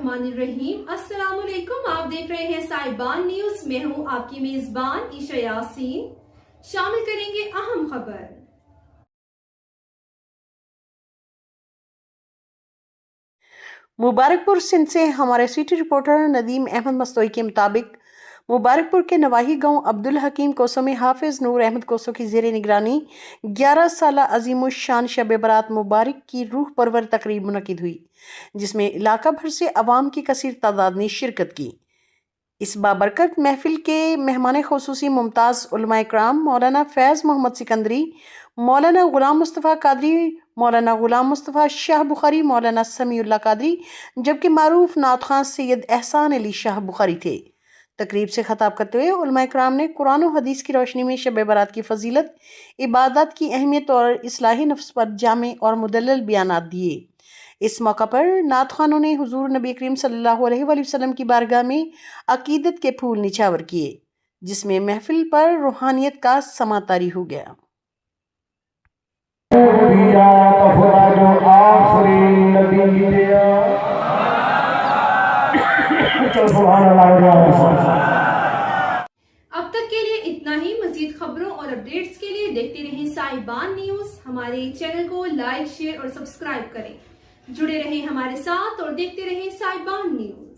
बिस्मिल्लाहिर्रहमानिर्रहीम। अस्सलाम वालेकुम। आप देख रहे हैं साहिबान न्यूज। मैं हूं आपकी मेजबान ईशा यासीन। शामिल करेंगे अहम खबर। मुबारकपुर सिंध से हमारे सिटी रिपोर्टर नदीम अहमद मस्तोई के मुताबिक मुबारकपुर के नवाही गांव अब्दुल हकीम कोसो में हाफिज नूर अहमद कोसो की जेर निगरानी 11 साला अजीमुशान शब बरात मुबारक की रूह परवर तकरीब मुनक़िद हुई, जिसमें इलाका भर से अवाम की कसीर तादाद ने शिरकत की। इस बाबरकत महफिल के मेहमान खुसूसी मुमताज़ उलमा इकराम मौलाना फैज़ मोहम्मद सिकंदरी, मौलाना गुलाम मुस्तफ़ा कादरी, मौलाना गुलाम मुस्तफ़ा शाह बुखारी, मौलाना समीउल्लाह कादरी, जबकि मारूफ नात खां सैयद एहसान अली शाह बुखारी थे। तकरीब से खताब करते हुए उलमा इकराम ने कुरान और हदीस की रोशनी में शब बरात की फजीलत, इबादत की अहमियत और इस्लाही नफ्स पर जामे और मुदल्लल बयानात दिए। इस मौका पर नात खानों ने हुजूर नबी करीम सल्लल्लाहु अलैहि वसल्लम की बारगाह में अकीदत के फूल निछावर किए, जिसमें महफिल पर रूहानियत का समा तारी हो गया। अब तक के लिए इतना ही। मजीद खबरों और अपडेट्स के लिए देखते रहें साहिबान न्यूज। हमारे चैनल को लाइक, शेयर और सब्सक्राइब करें। जुड़े रहें हमारे साथ और देखते रहें साहिबान न्यूज।